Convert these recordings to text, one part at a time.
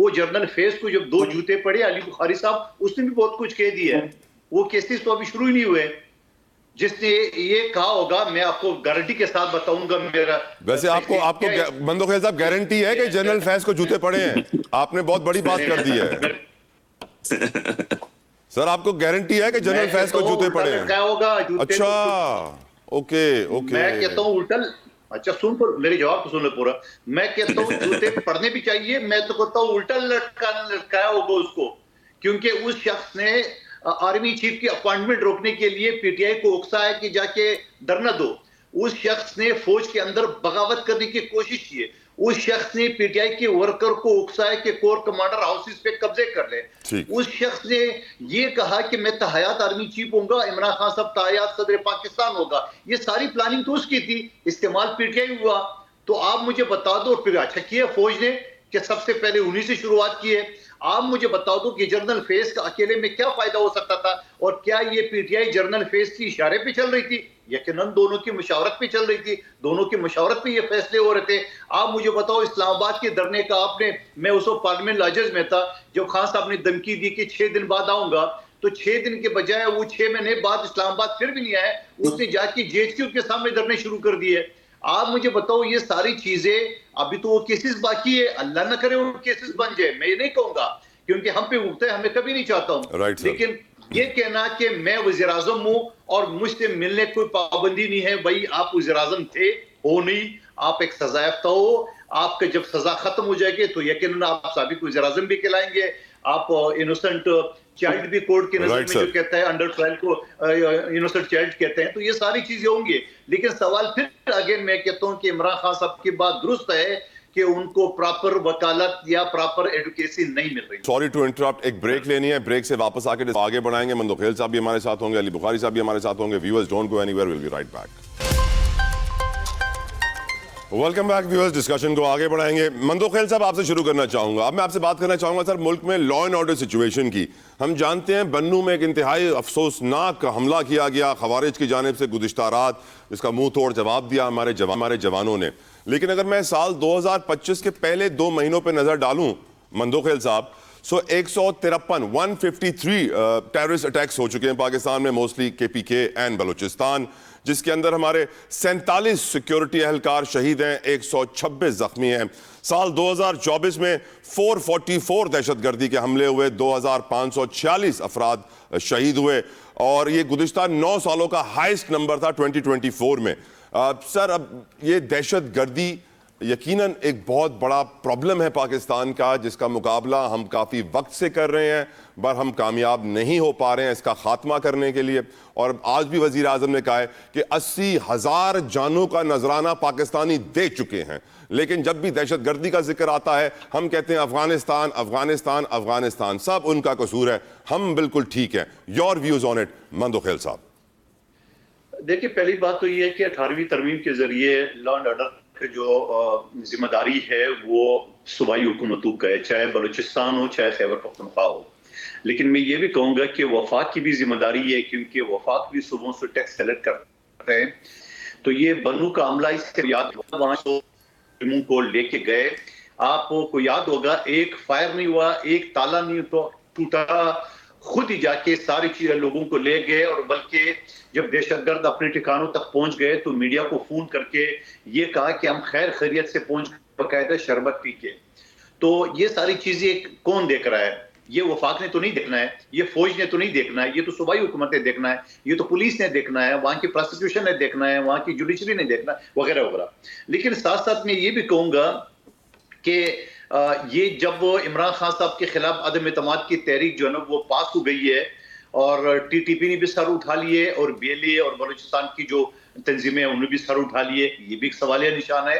वो जर्नल फैज को जब 2 जूते पड़े अली बुखारी साहब, उसने भी बहुत कुछ कह दिया है। वो केसेस तो अभी शुरू ही नहीं हुए। जिसने ये कहा होगा, मैं आपको गारंटी के साथ बताऊंगा मेरा। वैसे आपको मंदोखेल साहब गारंटी है कि जनरल फैज को जूते पड़े हैं? आपने बहुत बड़ी बात कर दी है सर, आपको गारंटी है कि जनरल फैज को जूते पड़े हैं? क्या होगा? अच्छा, ओके ओके। मैं कहता हूँ उल्टा। अच्छा सुन, पर मेरे जवाब तो सुन ले पूरा। मैं कहता हूँ जूते पढ़ने भी चाहिए। मैं तो कहता हूँ उल्टा लटकाया होगा उसको, क्योंकि उस शख्स ने आर्मी चीफ की अपॉइंटमेंट रोकने के लिए पीटीआई को उकसा है कि जाके धरना दो। उस शख्स ने फौज के अंदर बगावत करने की कोशिश की है। उस शख्स ने पीटीआई के वर्कर को उकसाया कि कोर कमांडर हाउसेस पे कब्जे कर ले। उस शख्स ने यह कहा कि मैं तहयात आर्मी चीफ होऊंगा, इमरान खान साहब तहयात सदर पाकिस्तान होगा। ये सारी प्लानिंग तो उसकी थी, इस्तेमाल पीटीआई हुआ। तो आप मुझे बता दो, फिर अच्छा किया फौज ने कि सबसे पहले उन्हीं से शुरुआत की है। आप मुझे बता दो कि जनरल फेस का अकेले में क्या फायदा हो सकता था, और क्या ये पीटीआई जनरल फेस की इशारे पे चल रही थी? यकीनन दोनों की मुशावरत पे चल रही थी, दोनों की मुशावरत पे ये फैसले हो रहे थे। आप मुझे बताओ, इस्लामाबाद के धरने का आपने, मैं उस वक्त पार्लियामेंट लाजर्स में था जब खान साहब ने धमकी दी कि 6 दिन बाद आऊंगा, तो 6 दिन के बजाय वो 6 महीने बाद इस्लामाबाद फिर भी नहीं आए। उसने जाके जेएचक्यू के सामने धरने शुरू कर दिए। आप मुझे बताओ, ये सारी चीजें, अभी तो वो केसेस बाकी है, अल्लाह ना करे वो केसेस बन जाए, मैं ये नहीं कहूंगा क्योंकि हम पे उगते हैं, हमें कभी नहीं चाहता हूं। लेकिन ये कहना कि मैं वज़ीर आज़म हूं और मुझसे मिलने कोई पाबंदी नहीं है, भाई आप वज़ीर आज़म थे, हो नहीं, आप एक सजा याफ्ता हो। आपका जब सजा खत्म हो जाएगी तो यकीनन आप साबिक वज़ीर आज़म भी कहलाएंगे। आप इनोसेंट चाइल्ड भी कोर्ट के नजर में जो कहता है, अंडर ट्रायल को इनोसेंट चाइल्ड कहते हैं। तो ये सारी चीजें होंगी, लेकिन सवाल फिर अगेन मैं कहता हूं कि इमरान खान साहब की बात दुरुस्त है कि उनको प्रॉपर वकालत या प्रॉपर एजुकेशन नहीं मिल रही। सॉरी टू इंटरप्ट, एक ब्रेक लेनी है, ब्रेक से वापस आके आगे बढ़ाएंगे। मंदोखेल साहब भी हमारे साथ होंगे, अली बुखारी साहब भी हमारे साथ होंगे। Viewers don't go anywhere, will be right back. Welcome back viewers, discussion को आगे बढ़ाएंगे। मंदोखेल साहब, आपसे शुरू करना चाहूंगा। अब मैं आपसे बात करना चाहूंगा सर, मुल्क में लॉ एंड ऑर्डर सिचुएशन की। हम जानते हैं बन्नू में एक इंतहाई अफसोसनाक हमला किया गया खवारिज की जानिब से गुज़िश्ता रात, इसका मुंह तोड़ जवाब दिया हमारे जवानों ने। लेकिन अगर मैं साल 2025 के पहले 2 महीनों पर नजर डालूं मंदोखेल साहब, 153 टेररिस्ट अटैक्स हो चुके हैं पाकिस्तान में, मोस्टली KPK एंड बलूचिस्तान, जिसके अंदर हमारे 47 सिक्योरिटी एहलकार शहीद हैं, 126 जख्मी हैं। साल 2024 में 444 दहशतगर्दी के हमले हुए, 2546 अफराद शहीद हुए, और ये गुज़िश्ता 9 सालों का हाईएस्ट नंबर था 2024 में। सर, अब ये दहशतगर्दी यकीनन एक बहुत बड़ा प्रॉब्लम है पाकिस्तान का, जिसका मुकाबला हम काफ़ी वक्त से कर रहे हैं, पर हम कामयाब नहीं हो पा रहे हैं इसका खात्मा करने के लिए। और आज भी वज़ीर आज़म ने कहा है कि 80,000 जानों का नजराना पाकिस्तानी दे चुके हैं। लेकिन जब भी दहशतगर्दी का जिक्र आता है, हम कहते हैं अफगानिस्तान अफगानिस्तान अफगानिस्तान, सब उनका कसूर है, हम बिल्कुल ठीक है। Your views on it Mandokhel साहब? देखिए, पहली बात तो ये है कि 18वीं तरमीम के जरिए लॉ एंड ऑर्डर जो जिम्मेदारी है वो सूबाई हुकूमतों का है, चाहे बलूचिस्तान हो चाहे खैबर पख्तूनख्वा हो। लेकिन मैं ये भी कहूंगा कि वफाक की भी जिम्मेदारी है, क्योंकि वफाक भी सुबह से टैक्स कलेक्ट करते हैं। तो ये बन्नू का हमला इससे याद को लेके गए, आपको याद होगा, एक फायर नहीं हुआ, एक ताला नहीं तो टूटा, खुद ही जाके सारी चीजें लोगों को ले गए। और बल्कि जब दहशतगर्द अपने ठिकानों तक पहुंच गए तो मीडिया को फोन करके ये कहा कि हम खैर खैरियत से पहुंच, बकायदा शरबत पी के। तो ये सारी चीजें कौन देख रहा है? ये वफाक ने तो नहीं देखना है, ये फौज ने तो नहीं देखना है, ये तो सूबाई हुकूमत ने देखना है, ये तो पुलिस ने देखना है, वहां की प्रोसिक्यूशन ने देखना है, वहां की जुडिशरी ने देखना है, वगैरह वगैरह। लेकिन साथ साथ मैं ये भी कहूंगा कि ये जब इमरान खान साहब के खिलाफ अदम एतमाद की तहरीक जो है ना वो पास हो गई है, और TTP ने भी सर उठा लिए, और BLA और बलूचिस्तान की जो तंजीमें हैं उन्होंने भी सर उठा लिए, ये भी एक सवालिया निशान है।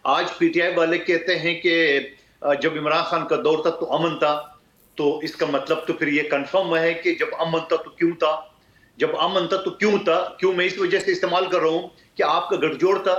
आज PTI वाले कहते हैं कि जब इमरान खान का दौर था तो अमन था, तो इसका मतलब तो फिर ये कंफर्म है कि जब अमन था तो क्यों था, जब अमन था तो क्यों था। क्यों मैं इस वजह से इस्तेमाल कर रहा हूं कि आपका गठजोड़ था।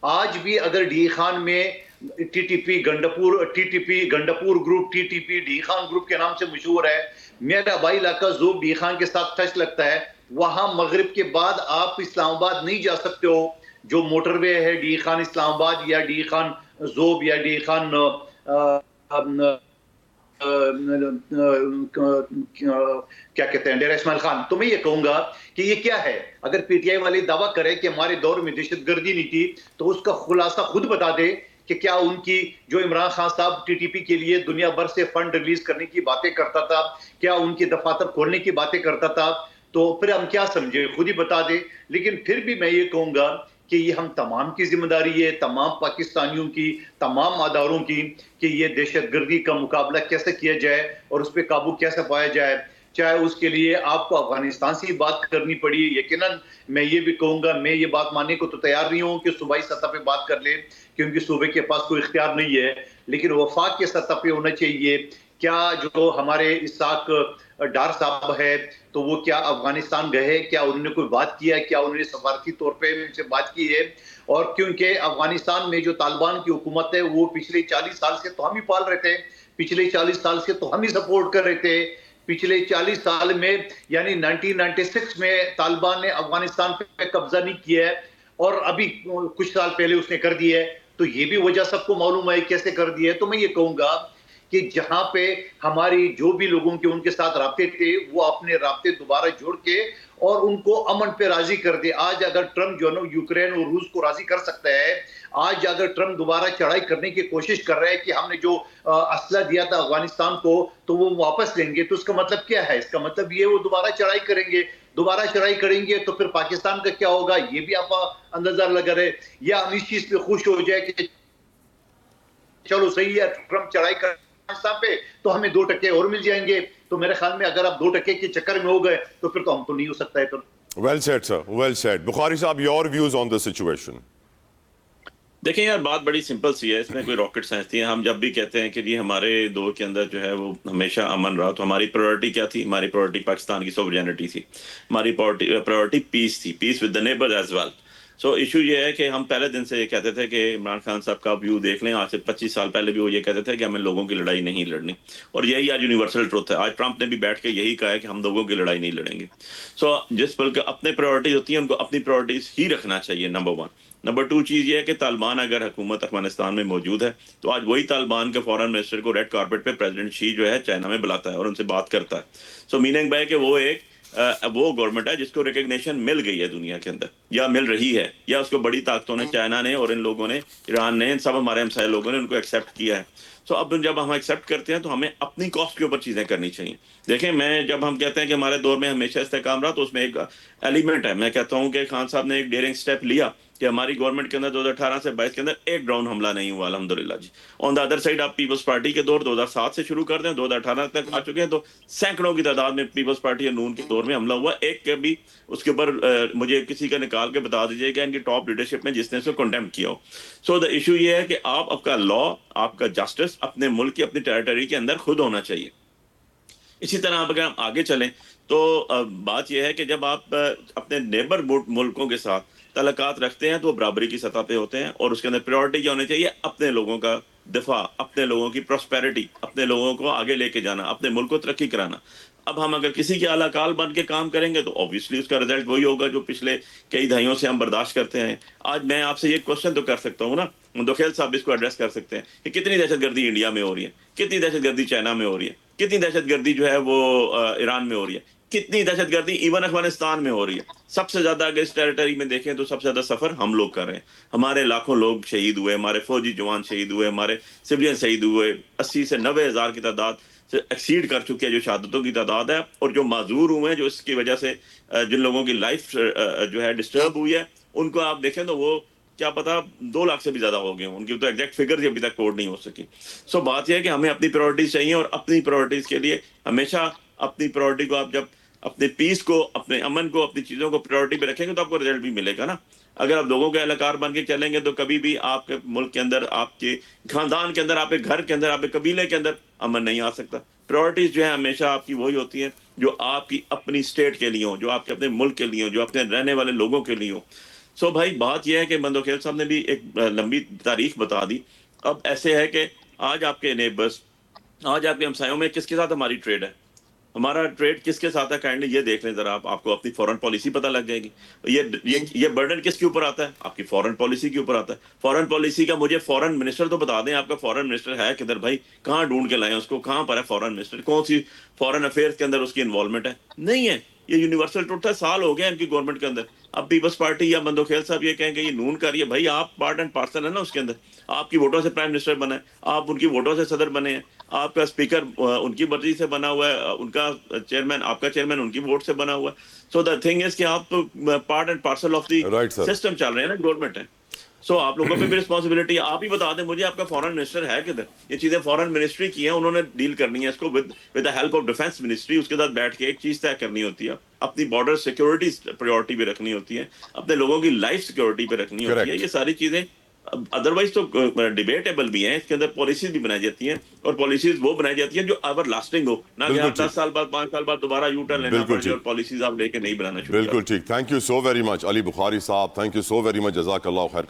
आज भी अगर डी खान में TTP Gandapur group, TTP D Khan group के नाम से मशहूर है, मेरा भाई इलाका जोब डी खान के साथ टच लगता है, वहां मगरिब के बाद आप इस्लामाबाद नहीं जा सकते हो। जो मोटरवे है डी खान इस्लामाबाद या डी खान जोब या डी खान क्या कहते हैं, डेरा इस्माइल खान, तो मैं ये कहूंगा कि ये क्या है। अगर पीटीआई वाले दावा करे कि हमारे दौर में दहशतगर्दी नहीं थी, तो उसका खुलासा खुद बता दे कि क्या उनकी, जो इमरान खान साहब टीटीपी के लिए दुनिया भर से फंड रिलीज करने की बातें करता था, क्या उनकी दफातर खोलने की बातें करता था, तो फिर हम क्या समझे, खुद ही बता दे। लेकिन फिर भी मैं ये कहूंगा कि ये हम तमाम की जिम्मेदारी है, तमाम पाकिस्तानियों की, तमाम अदारों की, कि ये दहशतगर्दी का मुकाबला कैसे किया जाए और उस पर काबू कैसे पाया जाए। चाहे उसके लिए आपको अफगानिस्तान से ही बात करनी पड़ी, यकीनन मैं ये भी कहूंगा, मैं ये बात मानने को तो तैयार नहीं हूं कि सूबाई सतह पे बात कर ले, क्योंकि सूबे के पास कोई इख्तियार नहीं है, लेकिन वफाक के सतह पे होना चाहिए। क्या जो हमारे इसाक डार साहब है, तो वो क्या अफगानिस्तान गए, क्या उन्होंने कोई बात किया, क्या उन्होंने सफारती तौर पे उनसे बात की है? और क्योंकि अफगानिस्तान में जो तालिबान की हुकूमत है, वो पिछले 40 साल से तो हम ही पाल रहे थे, पिछले 40 साल से तो हम ही सपोर्ट कर रहे थे। पिछले 40 साल में, यानी 1996 में तालिबान ने अफगानिस्तान पे कब्जा नहीं किया है, और अभी कुछ साल पहले उसने कर दिया है, तो ये भी वजह सबको मालूम है कैसे कर दिया है। तो मैं ये कहूंगा कि जहां पे हमारी जो भी लोगों के उनके साथ राब्ते थे, वो अपने राब्ते दोबारा जोड़ के और उनको अमन पे राजी कर दे। आज अगर ट्रंप जो है यूक्रेन और रूस को राजी कर सकता है, आज अगर ट्रंप दोबारा चढ़ाई करने की कोशिश कर रहा है कि हमने जो असला दिया था अफगानिस्तान को तो वो वापस लेंगे, तो उसका मतलब क्या है? इसका मतलब ये वो दोबारा चढ़ाई करेंगे। दोबारा चढ़ाई करेंगे तो फिर पाकिस्तान का क्या होगा, ये भी आप अंदाजा लगा रहे। या हम इस चीज पे खुश हो जाए कि चलो सही है, ट्रंप चढ़ाई कर पाकिस्तान पे तो हमें 2% और मिल जाएंगे। तो मेरे ख्याल में अगर आप 2% के चक्कर में हो गए तो फिर तो हम तो नहीं हो सकता है। फिर well said sir, well said. Bukhari साहब, your views on the situation? देखें यार, बात बड़ी सिंपल सी है, इसमें कोई रॉकेट साइंस नहीं है। हम जब भी कहते हैं कि जी हमारे दौर के अंदर जो है वो हमेशा अमन रहा, तो हमारी प्रायोरिटी क्या थी? हमारी प्रायोरिटी पाकिस्तान की सोवरेनिटी थी, हमारी प्रायोरिटी पीस थी, peace with the neighbours as well. So issue ये है कि हम पहले दिन से ये कहते थे कि इमरान खान साहब का व्यू देख लें, आज से 25 साल पहले भी वो ये कहते थे कि हमें लोगों की लड़ाई नहीं लड़नी, और यही आज यूनिवर्सल ट्रुथ है। आज ट्रंप ने भी बैठ के यही कहा है कि हम लोगों की लड़ाई नहीं लड़ेंगे। सो जिस बल्कि अपने प्रायोरिटीज होती हैं, उनको अपनी प्रायोरिटीज ही रखना चाहिए, नंबर 1। नंबर 2 चीज़ ये है कि तालिबान अगर हुकूमत अफगानिस्तान में मौजूद है, तो आज वही तालिबान के फॉरेन मिनिस्टर को रेड कारपेट पे प्रेसिडेंट शी जो है चाइना में बुलाता है और उनसे बात करता है। सो मीनिंग बाय कि वो गवर्नमेंट है जिसको रिकग्निशन मिल गई है दुनिया के अंदर, या मिल रही है, या उसको बड़ी ताकतों ने, चाइना ने और इन लोगों ने, ईरान ने, इन सब हमारे हमसाये लोगों ने उनको एक्सेप्ट किया है। सो अब जब हम एक्सेप्ट करते हैं तो हमें अपनी कॉस्ट के ऊपर चीज़ें करनी चाहिए। देखें, जब हम कहते हैं कि हमारे दौर में हमेशा इस्तेकाम रहा, तो उसमें एक एलिमेंट है। मैं कहता हूँ कि खान साहब ने एक डेयरिंग स्टेप लिया कि हमारी गवर्नमेंट के अंदर 2018 से 22 के अंदर एक ड्रोन हमला नहीं हुआ, अल्हम्दुलिल्लाह जी। ऑन द अदर साइड आप पीपल्स पार्टी के दौर 2007 से शुरू कर दें, 2018 तक आ चुके हैं, तो सैकड़ों की तादाद में पीपल्स पार्टी या नून के दौर में हमला हुआ। एक के भी उसके ऊपर मुझे किसी का निकाल के बता दीजिएगा इनकी टॉप लीडरशिप में जिसने इसको कंडेम किया हो। सो द इशू ये है कि आपका लॉ, आपका जस्टिस अपने मुल्क की, अपनी टेरिटरी के अंदर खुद होना चाहिए। इसी तरह अगर हम आगे चलें तो बात यह है कि जब आप अपने नेबर मुल्कों के साथ तल्लुकात रखते हैं तो वो बराबरी की सतह पे होते हैं, और उसके अंदर प्रायोरिटी क्या होनी चाहिए? अपने लोगों का दिफा, अपने लोगों की प्रॉस्पेरिटी, अपने लोगों को आगे लेके जाना, अपने मुल्क को तरक्की कराना। अब हम अगर किसी के आलाकाल बन के काम करेंगे तो ऑब्वियसली उसका रिजल्ट वही होगा जो पिछले कई दहाइयों से हम बर्दाश्त करते हैं। आज मैं आपसे ये क्वेश्चन तो कर सकता हूँ ना, मुंदोखेल साहब इसको एड्रेस कर सकते हैं कि कितनी दहशतगर्दी इंडिया में हो रही है, कितनी दहशतगर्दी चाइना में हो रही है, कितनी दहशतगर्दी जो है वो ईरान में हो रही है, कितनी दहशतगर्दी इवन अफगानिस्तान में हो रही है। सबसे ज्यादा अगर इस टेरिटरी में देखें तो सबसे ज्यादा सफर हम लोग कर रहे हैं। हमारे लाखों लोग शहीद हुए, हमारे फौजी जवान शहीद हुए, हमारे सिविलियन शहीद हुए, 80 से 90 हज़ार की तादाद से एक्सीड कर चुकी है जो शहादतों की तादाद है। और जो माजूर हुए हैं, जो इसकी वजह से जिन लोगों की लाइफ जो है डिस्टर्ब हुई है, उनको आप देखें तो वो क्या पता 2 लाख से भी ज्यादा हो गए, उनकी तो एग्जैक्ट फिगर अभी तक कोड नहीं हो सकी। सो बात यह है कि हमें अपनी प्रायोरिटीज चाहिए, और अपनी प्रायोरिटीज के लिए हमेशा अपनी प्रायोरिटी को, आप जब अपने पीस को, अपने अमन को, अपनी चीजों को प्रायोरिटी पे रखेंगे तो आपको रिजल्ट भी मिलेगा ना। अगर आप लोगों के एहलकार बन के चलेंगे तो कभी भी आपके मुल्क के अंदर, आपके खानदान के अंदर, आपके घर के अंदर, आपके कबीले के अंदर अमन नहीं आ सकता। प्रायोरिटीज जो है हमेशा आपकी वही होती हैं जो आपकी अपनी स्टेट के लिए हो, जो आपके अपने मुल्क के लिए हो, जो अपने रहने वाले लोगों के लिए हो। सो भाई बात यह है कि मंदोखेल साहब ने भी एक लंबी तारीख बता दी। अब ऐसे है कि आज आपके नेबर्स, आज आपके हमसायों में किसके साथ हमारी ट्रेड है? हमारा ट्रेड किसके साथ है काइंडली ये देख लें जरा आप, आपको अपनी फॉरेन पॉलिसी पता लग जाएगी। ये बर्डन किसके ऊपर आता है? आपकी फॉरेन पॉलिसी के ऊपर आता है। फॉरेन पॉलिसी का मुझे फॉरेन मिनिस्टर तो बता दें, आपका फॉरेन मिनिस्टर है किधर भाई? कहाँ ढूंढ के लाए उसको? कहाँ पर है फॉरेन मिनिस्टर? कौन सी फॉरेन अफेयर्स के अंदर उसकी इन्वॉल्वमेंट है? नहीं है। ये यूनिवर्सल ट्रुथ है, साल हो गया इनकी गवर्नमेंट के अंदर। अब पीपल्स पार्टी या मंदोखेल साहब ये कहेंगे ये नून कर रही है, भाई आप पार्ट एंड पार्सल है ना उसके अंदर। आपकी वोटों से प्राइम मिनिस्टर बना है, आप उनकी वोटों से सदर बने हैं, आपका स्पीकर उनकी मर्जी से बना हुआ है, उनका चेयरमैन, आपका चेयरमैन उनकी वोट से बना हुआ है। सो द थिंग इज कि आप part and parcel of the right sir. System चल रहे हैं ना, गवर्नमेंट है। सो आप लोगों पे भी रिस्पॉन्सिबिलिटी। आप ही बता दें मुझे आपका फॉरेन मिनिस्टर है किधर? ये चीजें फॉरेन मिनिस्ट्री की हैं, उन्होंने डील करनी है इसको with the help of defence ministry. उसके साथ बैठ के एक चीज तय करनी होती है, अपनी बॉर्डर सिक्योरिटी प्रायोरिटी पे रखनी होती है, अपने लोगों की लाइफ सिक्योरिटी पे रखनी होती है। ये सारी चीजें अदरवाइज तो डिबेटेबल भी हैं। इसके अंदर पॉलिसीज भी बनाई जाती हैं, और पॉलिसीज वो बनाई जाती हैं जो एवर लास्टिंग हो ना, कि आप 10 साल बाद 5 साल बाद दोबारा यू टर्न लेना पड़े और पॉलिसीज आप लेके नहीं बनाना शुरू। बिल्कुल ठीक। Thank you so very much Ali Bukhari साहब, thank you so very much, जज़ाकल्लाह खैर।